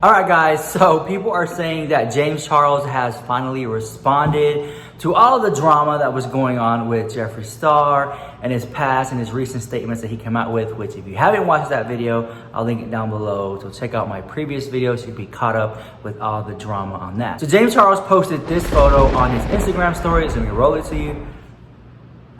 All right, guys, so people are saying that James Charles has finally responded to all the drama that was going on with Jeffree Star and his past and his recent statements that he came out with, which if you haven't watched that video, I'll link it down below. So check out my previous video so you can be caught up with all the drama on that. So James Charles posted this photo on his Instagram story. So let me roll it to you.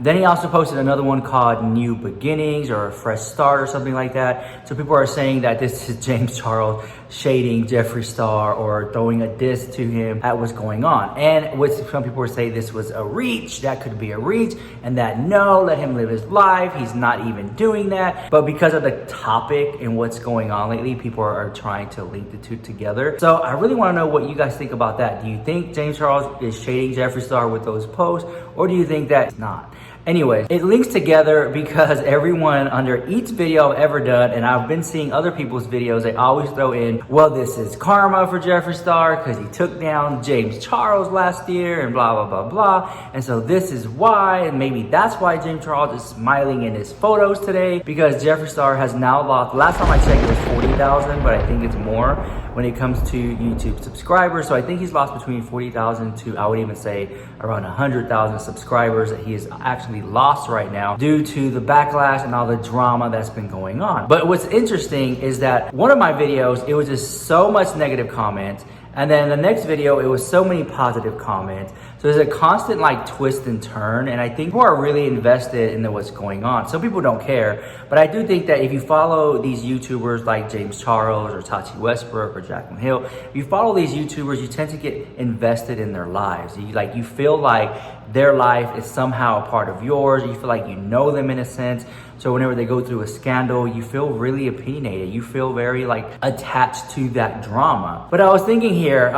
Then he also posted another one called New Beginnings or a Fresh Start or something like that. So people are saying that this is James Charles shading Jeffree Star or throwing a diss to him at what's going on. And what some people were saying this was a reach, that could be a reach, and that no, let him live his life. He's not even doing that. But because of the topic and what's going on lately, people are trying to link the two together. So I really want to know what you guys think about that. Do you think James Charles is shading Jeffree Star with those posts, or do you think that it's not? Anyways, it links together because everyone under each video I've ever done, and I've been seeing other people's videos, they always throw in, well, this is karma for Jeffree Star because he took down James Charles last year and blah, blah, blah, blah. And so this is why, and maybe that's why James Charles is smiling in his photos today, because Jeffree Star has now lost, last time I checked it was 40,000, but I think it's more when it comes to YouTube subscribers. So I think he's lost between 40,000 to, I would even say, around 100,000 subscribers that he has actually lost right now due to the backlash and all the drama that's been going on. But what's interesting is that one of my videos, it was just so much negative comments. And then the next video, it was so many positive comments. So there's a constant like twist and turn. And I think people are really invested in what's going on. Some people don't care. But I do think that if you follow these YouTubers like James Charles or Tati Westbrook or Jacqueline Hill, if you follow these YouTubers, you tend to get invested in their lives. You feel like their life is somehow a part of yours. You feel like you know them in a sense. So whenever they go through a scandal, you feel really opinionated. You feel very like attached to that drama. But I was thinking here, and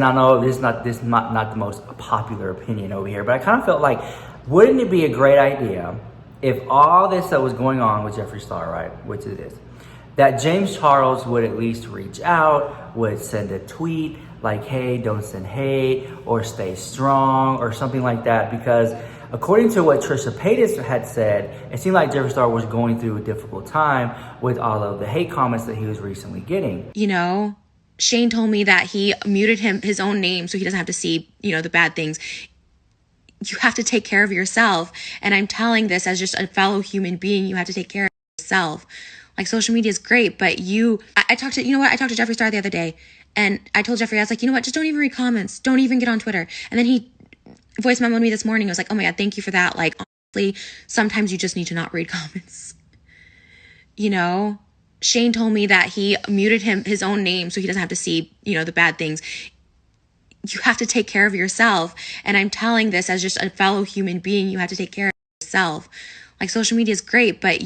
I know this is not the most popular opinion over here, but I kind of felt like, wouldn't it be a great idea if all this that was going on with Jeffree Star, right, which it is, that James Charles would at least reach out, would send a tweet like, hey, don't send hate, or stay strong, or something like that, because according to what Trisha Paytas had said, it seemed like Jeffree Star was going through a difficult time with all of the hate comments that he was recently getting. You know, Shane told me that he muted his own name so he doesn't have to see, the bad things. You have to take care of yourself. And I'm telling this as just a fellow human being, you have to take care of yourself. Like, social media is great, but I talked to Jeffree Star the other day, and I told Jeffree, I was like, you know what, just don't even read comments. Don't even get on Twitter. And then he voice memoed me this morning. I was like, oh my God, thank you for that. Like, honestly, sometimes you just need to not read comments. Shane told me that he muted his own name so he doesn't have to see, the bad things. You have to take care of yourself. And I'm telling this as just a fellow human being, you have to take care of yourself. Like, social media is great, but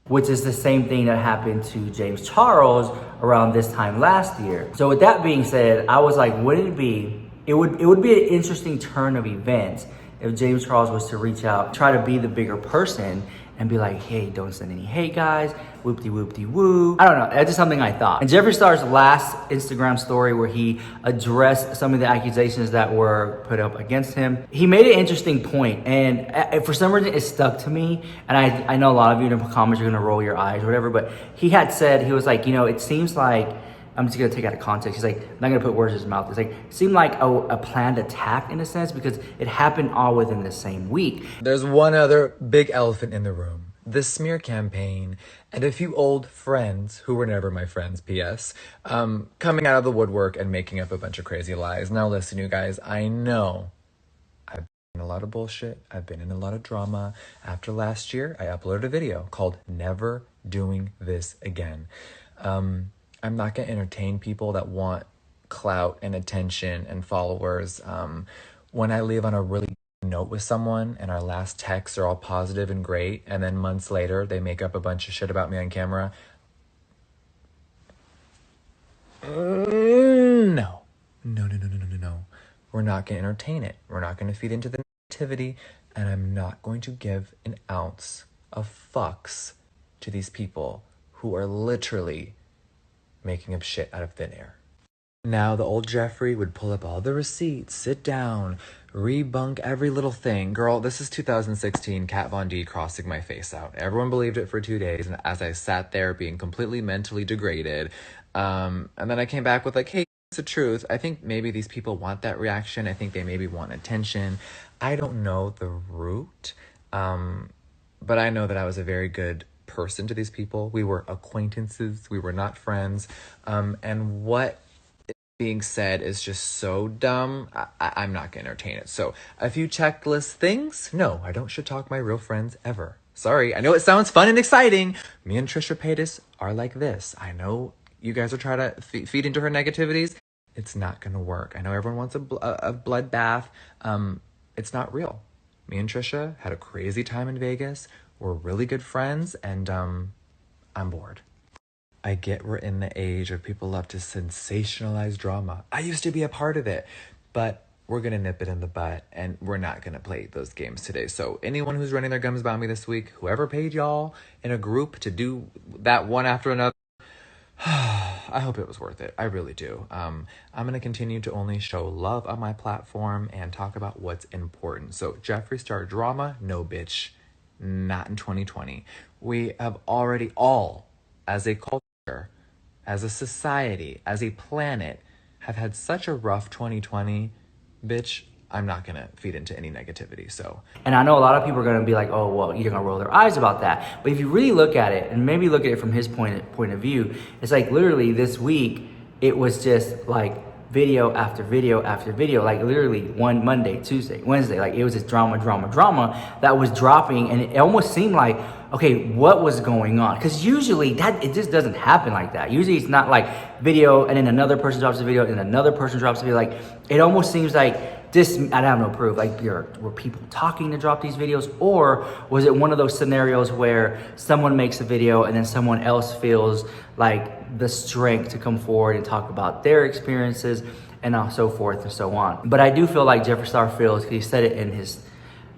which is the same thing that happened to James Charles around this time last year. So with that being said, I was like, it would be an interesting turn of events if James Charles was to reach out, try to be the bigger person and be like, hey, don't send any hate, guys, whoop-de-whoop-de-woo. I don't know, that's just something I thought. And Jeffree Star's last Instagram story where he addressed some of the accusations that were put up against him, he made an interesting point, and for some reason it stuck to me, and I know a lot of you in the comments are gonna roll your eyes or whatever, but he had said, he was like, it seems like, I'm just gonna take it out of context. He's like, I'm not gonna put words in his mouth. It's like, it seemed like a planned attack in a sense because it happened all within the same week. There's one other big elephant in the room. The smear campaign and a few old friends who were never my friends, P.S., coming out of the woodwork and making up a bunch of crazy lies. Now listen, you guys, I know I've been in a lot of bullshit. I've been in a lot of drama. After last year, I uploaded a video called Never Doing This Again. I'm not going to entertain people that want clout and attention and followers. When I leave on a really good note with someone and our last texts are all positive and great, and then months later they make up a bunch of shit about me on camera. No. We're not going to entertain it. We're not going to feed into the negativity, and I'm not going to give an ounce of fucks to these people who are literally making up shit out of thin air. Now, the old Jeffree would pull up all the receipts, sit down, rebunk every little thing. Girl, this is 2016, Kat Von D crossing my face out. Everyone believed it for 2 days, and as I sat there being completely mentally degraded, and then I came back with like, hey, it's the truth. I think maybe these people want that reaction. I think they maybe want attention. I don't know the root, but I know that I was a very good person to these people. We were acquaintances. We were not friends. And what being said is just so dumb. I'm not gonna entertain it. So a few checklist things. No, I don't shit talk my real friends ever. Sorry, I know it sounds fun and exciting. Me and Trisha Paytas are like this. I know you guys are trying to feed into her negativities. It's not gonna work. I know everyone wants a bloodbath. It's not real. Me and Trisha had a crazy time in Vegas. We're really good friends, and I'm bored. I get we're in the age of people love to sensationalize drama. I used to be a part of it, but we're going to nip it in the butt, and we're not going to play those games today. So anyone who's running their gums about me this week, whoever paid y'all in a group to do that one after another, I hope it was worth it. I really do. I'm going to continue to only show love on my platform and talk about what's important. So Jeffree Star drama, no bitch, not in 2020. We have already all, as a culture, as a society, as a planet, have had such a rough 2020, bitch, I'm not gonna feed into any negativity, so. And I know a lot of people are gonna be like, oh, well, you're gonna roll their eyes about that. But if you really look at it, and maybe look at it from his point of view, it's like literally this week, it was just like video after video after video, like literally one Monday, Tuesday, Wednesday, like it was just drama that was dropping, and it almost seemed like, okay, what was going on? Because usually it just doesn't happen like that. Usually it's not like video and then another person drops a video and another person drops a video. Like it almost seems like this, I have no proof, like were people talking to drop these videos, or was it one of those scenarios where someone makes a video and then someone else feels like the strength to come forward and talk about their experiences and so forth and so on. But I do feel like Jeffree Star feels, he said it in his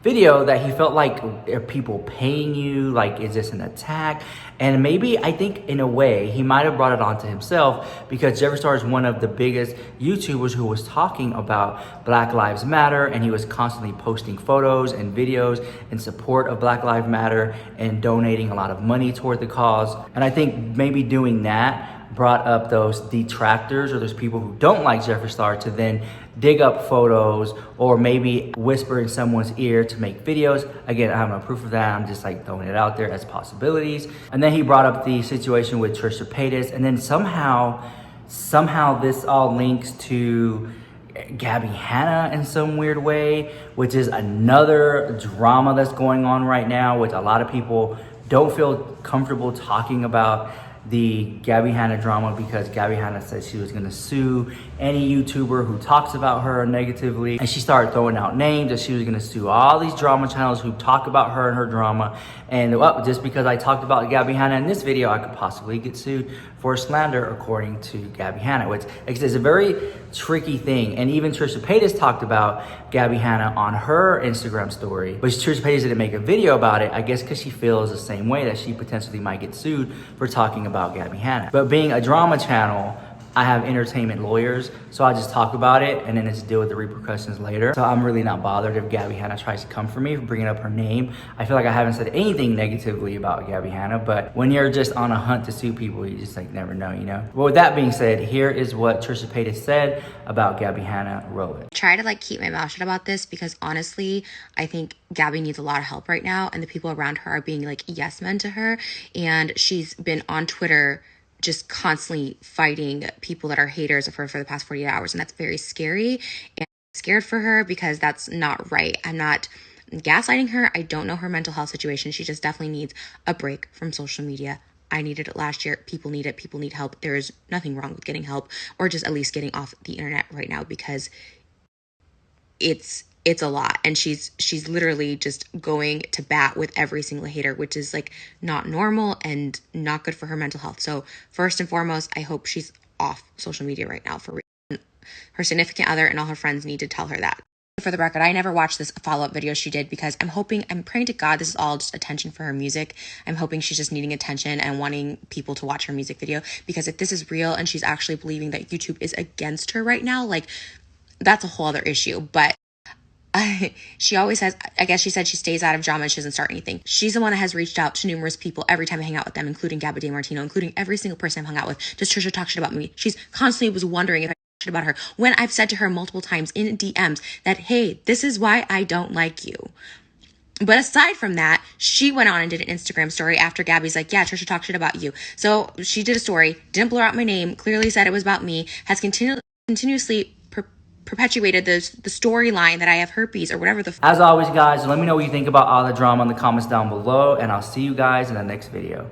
video, that he felt like, are people paying you? Like, is this an attack? And maybe, I think in a way, he might have brought it onto himself, because Jeffree Star is one of the biggest YouTubers who was talking about Black Lives Matter, and he was constantly posting photos and videos in support of Black Lives Matter and donating a lot of money toward the cause. And I think maybe doing that brought up those detractors or those people who don't like Jeffree Star to then dig up photos or maybe whisper in someone's ear to make videos. Again, I have no proof of that. I'm just like throwing it out there as possibilities. And then he brought up the situation with Trisha Paytas, and then somehow this all links to Gabby Hanna in some weird way, which is another drama that's going on right now, which a lot of people don't feel comfortable talking about the Gabby Hanna drama, because Gabby Hanna said she was gonna sue any YouTuber who talks about her negatively. And she started throwing out names that she was gonna sue all these drama channels who talk about her and her drama. And well, just because I talked about Gabby Hanna in this video, I could possibly get sued for slander, according to Gabby Hanna, which is a very tricky thing. And even Trisha Paytas talked about Gabby Hanna on her Instagram story, but Trisha Paytas didn't make a video about it, I guess because she feels the same way, that she potentially might get sued for talking about Gabby Hanna. But being a drama channel, I have entertainment lawyers, so I just talk about it and then just deal with the repercussions later. So I'm really not bothered if Gabby Hanna tries to come for me for bringing up her name. I feel like I haven't said anything negatively about Gabby Hanna, but when you're just on a hunt to sue people, you just like never know, you know? Well, with that being said, here is what Trisha Paytas said about Gabby Hanna. Roll it. Try to like keep my mouth shut about this, because honestly, I think Gabby needs a lot of help right now, and the people around her are being like yes men to her, and she's been on Twitter just constantly fighting people that are haters of her for the past 48 hours. And that's very scary. And I'm scared for her, because that's not right. I'm not gaslighting her. I don't know her mental health situation. She just definitely needs a break from social media. I needed it last year. People need it. People need help. There is nothing wrong with getting help, or just at least getting off the internet right now, because it's a lot, and she's literally just going to bat with every single hater, which is like not normal and not good for her mental health. So first and foremost, I hope she's off social media right now for real. Her significant other and all her friends need to tell her that. For the record, I never watched this follow-up video she did because I'm praying to God this is all just attention for her music. I'm hoping she's just needing attention and wanting people to watch her music video, because if this is real and she's actually believing that YouTube is against her right now, like, that's a whole other issue. But she always says, I guess she said she stays out of drama and she doesn't start anything. She's the one that has reached out to numerous people every time I hang out with them, including Gabby DeMartino, including every single person I've hung out with. Does Trisha talk shit about me? She's constantly was wondering if I talk shit about her, when I've said to her multiple times in DMs that, hey, this is why I don't like you. But aside from that, she went on and did an Instagram story after Gabby's like, yeah, Trisha talked shit about you. So she did a story, didn't blur out my name, clearly said it was about me, has continuously perpetuated the storyline that I have herpes or whatever the As always, guys, let me know what you think about all the drama in the comments down below, and I'll see you guys in the next video.